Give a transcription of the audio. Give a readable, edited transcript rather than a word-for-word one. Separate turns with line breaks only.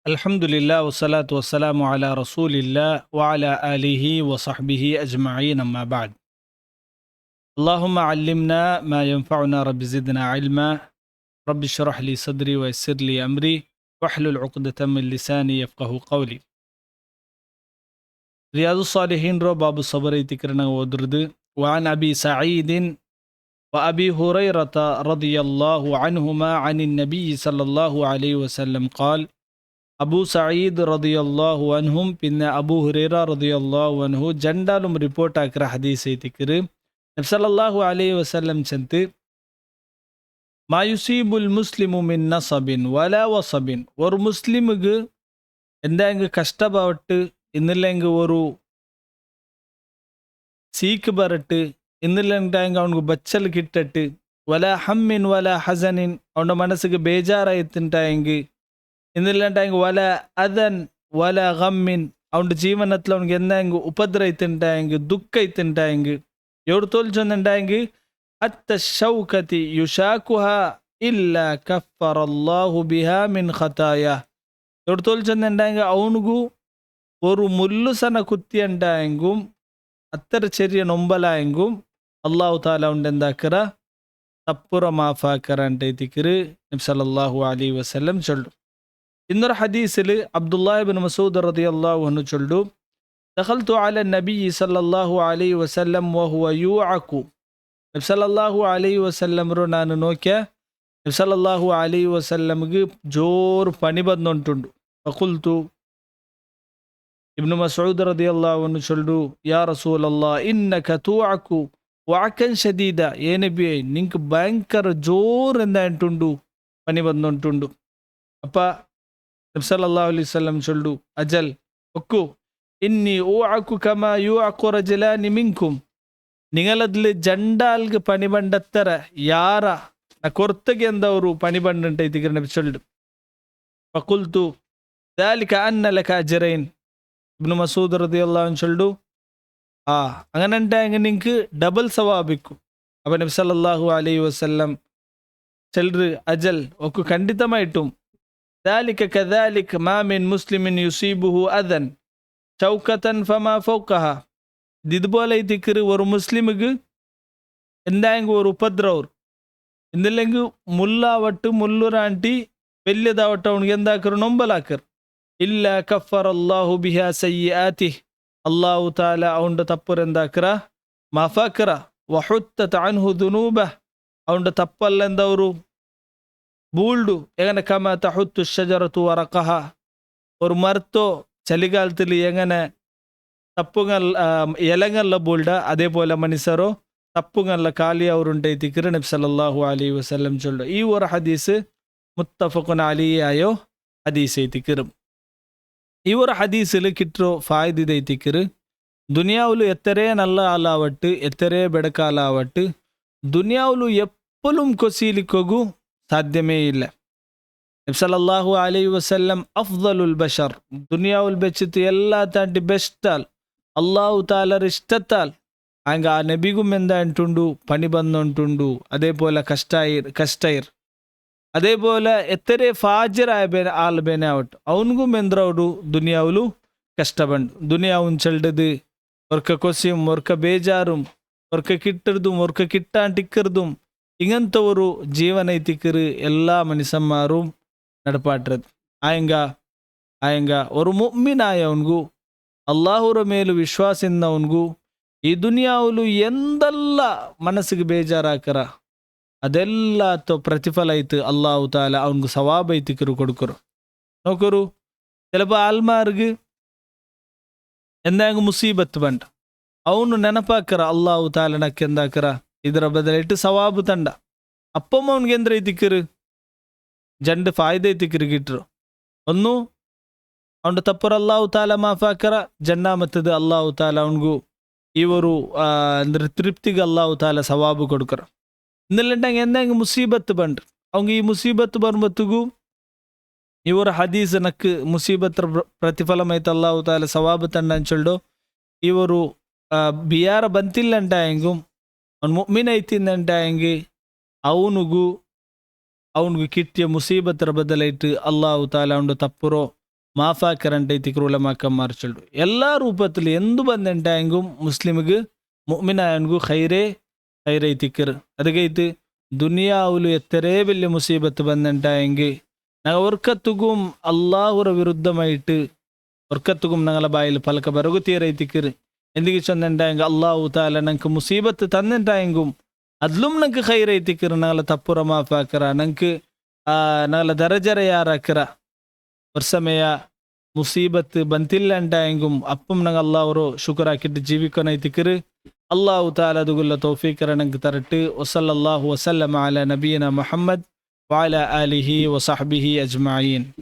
Alhamdulillah wassalatu wassalamu ala rasulillah wa ala alihi wa sahbihi ajma'in amma ba'd. Allahumma allimna ma yanfa'una rabbi zidna ilma rabbi shrah li sadri wa yassir li amri wahlul 'uqdatam min lisani yafqahu qawli. Riyadus Salihin ro babu sabr itikirna odurdu wa an abi sa'idin wa abi hurairata radiyallahu anhuma anin nabiy sallallahu alayhi wa sallam qala Abu Saeed ரதியல்லாஹு அன்ஹும் பின்ன அபு ஹுரேரா ரதியல்லாஹு அன்ஹு ஜண்டாலும் report ஆக்கிற ஹதீஸை திக்கிரு நபி ஸல்லல்லாஹு அலைஹி வஸல்லம் சென்று மா யுஸீபுல் முஸ்லிமு மின் நஸபின் வலா வஸபின் ஒரு முஸ்லிமுக்கு എന്തെങ്കിലും കഷ്ടപ്പെട്ട് ഇന്നില്ലെങ്കിൽ ഒരു സീക്ക് ബരട്ട് ഇന്നില്ലെങ്കിൽ അവനക്ക് ബച്ചൽ കിട്ടട്ട് വല ഹമ്മിൻ വല ഹസനിൻ അവൻ്റെ മനസ്സിക്ക് ബേജാറായിട്ടായെങ്കിൽ ഇന്നില്ലാണ്ടായെങ്കിൽ വല അതൻ വല ഗമ്മിൻ അവൻ്റെ ജീവനത്തിൽ അവനക്ക് എന്തെങ്കിലും ഉപദ്രവിത്തിണ്ടായെങ്കിൽ ദുഃഖത്തിണ്ടായെങ്കിൽ എവിടെ തോൽച്ചൊന്നുണ്ടായെങ്കിൽ അത്ത ഷൗകതി യുഷാക്കുഹ ഇല്ല കഫറല്ലാഹു ബിഹാ മിൻ ഖതായ എവിടെ തോൽച്ചൊന്നുണ്ടായെങ്കിൽ അവനക്കു ഒരു മുല്ലുസന കുത്തിയുണ്ടായെങ്കും അത്ര ചെറിയ നൊമ്പലായെങ്കും അള്ളാഹു താല അവൻ്റെ എന്താക്കറ തപ്പുറ മാഫാക്കറ അണ്ടൈത്തിക്കറ് നബി സല്ലല്ലാഹു അലൈഹി വസല്ലം ചൊല്ലും. ഇന്നൊരു ഹദീസിൽ അബ്ദുല്ലാഹി ഇബ്നു മസ്ഊദ് റളിയല്ലാഹു അൻഹു ചൊല്ലു ദഖൽതു അല നബി സല്ലല്ലാഹു അലൈഹി വസല്ലം വഹുവ യുഅഖു നബി സല്ലല്ലാഹു അലൈഹി വസല്ലം ರೋ ನಾನು നോക്കിയ നബി സല്ലല്ലാഹു അലൈഹി വസല്ലംಗೆ ജോർ പനി ಬಂದುಂಟುಂಡು. ഫഖുൽതു ഇബ്നു മസ്ഊദ് റളിയല്ലാഹു അൻഹു ചൊല്ലു യാ റസൂലല്ലാഹ് ഇന്നക തുഅഖു വഅകൻ ശദീദ ഏ നബിയേ നിനക്ക് ഭയങ്കര ജോർ എന്തായിട്ടുണ്ടു പനി ಬಂದುಂಟುಂಡು. അപ്പ നബി സല്ലല്ലാഹു അലൈഹി വസല്ലം ചൊല്ലു അജൽ ഒക്കു ഇന്നി ഊഅഖു കമാ യൂഅഖു റജലാനി മിൻകും നിങ്ങളതിൽ ജണ്ടാൽക്ക് പനി ಬಂಡತ್ತರ ಯಾರ ನ ಕೊರ್ತಗೆ ಎಂದವರು ಪನಿ ಬಂಡಂಟೈತಿಗರ ನಬಿ ಚೊಲ್ಲು. ಫಕುಲ್ತು ذلك أن لك أجرين ഇബ്നു മസ്ഊദ് റളിയല്ലാഹു അൻഹു ചൊല്ലു അങ്ങനെ ഉണ്ടായെങ്കിൽ നിങ്ങൾക്ക് ഡബിൾ സവാബിക്കും. അപ്പം നബി സല്ലല്ലാഹു അലൈഹി വസല്ലം ചെല്ലു അജൽ ഒക്കെ ಖಂಡಿತമായിട്ടും ذلك كذلك ما من مسلم يصيبه أذى شوكة فما فوقها ഇതുപോലെ ഇതിക്കറ് ഒരു മുസ്ലിമുക്ക് എന്തായെങ്കിൽ ഒരു ഉപദ്രവർ എന്തില്ലെങ്കിൽ മുല്ലാവട്ട് മുല്ലുരാണ്ടി വലിയതാവട്ടെ അവനക്ക് എന്താക്കറ് നൊമ്പലാക്കർ ഇല്ല കഫർ അല്ലാഹു ബിഹാ സയ്യിആതിഹി അല്ലാഹു തആല അവൻ്റെ തപ്പർ എന്താക്കറ മാഫാക്കറ വഹുത്തത അൻഹു ദുനൂബഹ അവൻ്റെ തപ്പല്ല എന്തവരു ബൂൾഡു എങ്ങനെ കമ തഹുത്തു ഷജറത്തു വറഖഹ ഒരു മരത്തോ ചളികാലത്തിൽ എങ്ങനെ തപ്പുങ്ങൾ ഇലങ്ങല്ല ബൂൾഡ അതേപോലെ മനുഷ്യരോ തപ്പുങ്ങല്ല കാലി അവരുണ്ടൈത്തിക്കറ് നബി സല്ലല്ലാഹു അലൈഹി വസല്ലം ചൊല്ലു. ഈ ഒരു ഹദീസ് മുത്തഫഖുൻ അലൈഹിയായോ ഹദീസ് ಐತಿಕರು. ഈ ഒരു ഹദീസിൽ കിട്ടോ ഫായിദ ಐತಿಕರು ದುನಿಯಾവുಲು എത്രേ നല്ല ആലാവട്ട് എത്രേ ബെടക്കാലാവട്ട് ದುನಿಯಾവുಲು എപ്പോഴും കൊസീലിക്കൊഗു സാധ്യമേ ഇല്ല. നബി സല്ലല്ലാഹു അലൈഹി വസല്ലം അഫ്ദലുൽ ബശർ ദുനിയാവുൽ വെച്ചിട്ട് എല്ലാ താണ്ടി ബെസ്റ്റാൽ അള്ളാഹു താലർ ഇഷ്ടത്താൽ അങ്ങ് ആ നബിഗും എന്തായിട്ടുണ്ടു പണി ಬಂದುಂಟುಂಡು അതേപോലെ കഷ്ടൈർ അതേപോലെ എത്ര ഫാജിറായ ആൽബേനെ ആവട്ടെ അവൻകും എന്തൊരു ദുനിയാവുലു കഷ്ടപണ്ട് ദുനിയാവും ചെല്ലത് ഒർക്ക കൊസിയും ഒർക്ക ബേജാറും ഒർക്ക കിട്ടതും ഒർക്ക കിട്ടാണ്ടിക്കറുതും ഇങ്ങനത്തെ ഒരു ജീവന ಐತಿಕರು എല്ലാ മനുഷ്യന്മാരും നടപ്പാട്ടത് ആയങ്ക ഒരു മുഅ്മിനായവൻಗೂ അള്ളാഹുರ ಮೇಲು ವಿಶ್ವಾಸದಿಂದವನ್ಗೂ ಈ ದುನಿಯಾವುಲು ಎಂದೆಲ್ಲ ಮನಸ್ಸಿಗೆ ಬೇಜಾರಾಕರ ಅದೆಲ್ಲ ಪ್ರತಿಫಲ ಐತು ಅಲ್ಲಾಹು ತಾಲ ಅವನ್ಗೂ ಸವಾಬ್ ಐತಿಕರು കൊടുക്കರು നോക്കരു ചിലപ്പോൾ ആൽമാർക്ക് എന്തെങ്കിലും മുസീബത്ത് ಬಂಡ ಅವನು ನೆನಪಾಕರ ಅಲ್ಲಾಹು ತಾಲ ನಕ್ಕೆ ಎಂದಾಕರ ಇದರ ಬದಲಿಟ್ಟು ಸವಾಬು ತಂಡ അപ്പം അവൻക്ക് എന്ത് രണ്ട് ഫായിദ ಐತಿಕರು കിട്ടರು. ഒന്ന് അവൻ്റെ തപ്പർ അല്ലാഹു താല മാഫാക്കറ ജന്നാമത്തത് അല്ലാഹു താല അവൻಗೂ ഈ ഒരു തൃപ്തിക്ക് അല്ലാഹു താല സവാബ് കൊടുക്കറ. ഇന്നല്ലെങ്കിൽ എന്തെങ്കിലും മുസീബത്ത് ಬಂಡ அவங்க ಈ ಮುಸೀಬತ್ ಬರ್ಬತ್ತಿಗೂ ಈ ഒരു ಹದೀಸ್ ನಕ್ಕೆ ಮುಸೀಬತ್ತರ ಪ್ರತಿಫಲమైతే ಅಲ್ಲಾಹು ತಾಲ ಸವಾಬ್ ತಂಡ ಅಂಚೊಲ್ಡು ಈ ഒരു ಬಿಯಾರ ಬಂತಿಲ್ಲ ಅಂಟಾಯಂಗೂ ಅವನು ಮುഅ್ಮಿನ್ ಐತಿಂದಂಟಾಯಂಗಿ ಅವನಿಗೂ ಕಿಟ್ಟಿಯ ಮುಸೀಬತ್ತರ ಬದಲಾಯಿಟ್ಟು ಅಲ್ಲಾಹು ತಾಲ ಅವನು ತಪ್ಪುರೋ ಮಾಫಾಕರಂಟೆ ತಿಕ್ರುಲ ಮಕ್ಕಮ್ಮಾರ್ ಚಲ್ಡು ಎಲ್ಲ ರೂಪത്തിൽ എന്തു ಬಂದಂಟಾಯಂಗುം മുസ്ലിമുക്ക് മുഅ്മിനായൻകു ഖൈറേ തിക്കർ ಅದಗೈತು ದುನಿಯಾವುಲು ಎತ್ತರೇ വലിയ മുസീബത്ത് ಬಂದಂಟಾಯಂಗೆ ನಾಗ ಒರ್ಕತ್ತುಗುಂ ಅಲ್ಲಾಹುರ ವಿರುದ್ಧമായിട്ട് ഒർക്കത്തുകും ഞങ്ങളെ ബായിൽ പലക്ക ബറകു തീരൈത്തിക്കറ് എന്തിക്ക് ചൊന്നുണ്ടായെങ്കിൽ അള്ളാഹു താല ഞങ്ങൾക്ക് മുസീബത്ത് തന്നിട്ടായെങ്കും അതിലും ഞങ്ങൾക്ക് ഖൈറൈത്തിക്കറ് ഞങ്ങളെ തപ്പുറ മാഫാക്കറ ഞങ്ങൾക്ക് ഞങ്ങളെ ദരജറയാറാക്കറ ഒരു സമയ മുസീബത്ത് ಬಂತಿಲ್ಲ ಅಂಟಾಯಂಗುಂ അപ്പം ഞങ്ങൾ അള്ളാഹുറോ ശുക്രാക്കിട്ട് ജീവിക്കണൈത്തിക്കറ് അള്ളാഹു താല അതുകുള്ള തൗഫീഖറ ഞങ്ങൾക്ക് തരട്ട് വസല്ലല്ലാഹു വസല്ലമ അല നബിയന മുഹമ്മദ് വഅല ആലിഹി വസഹ്ബിഹി അജ്മഈൻ.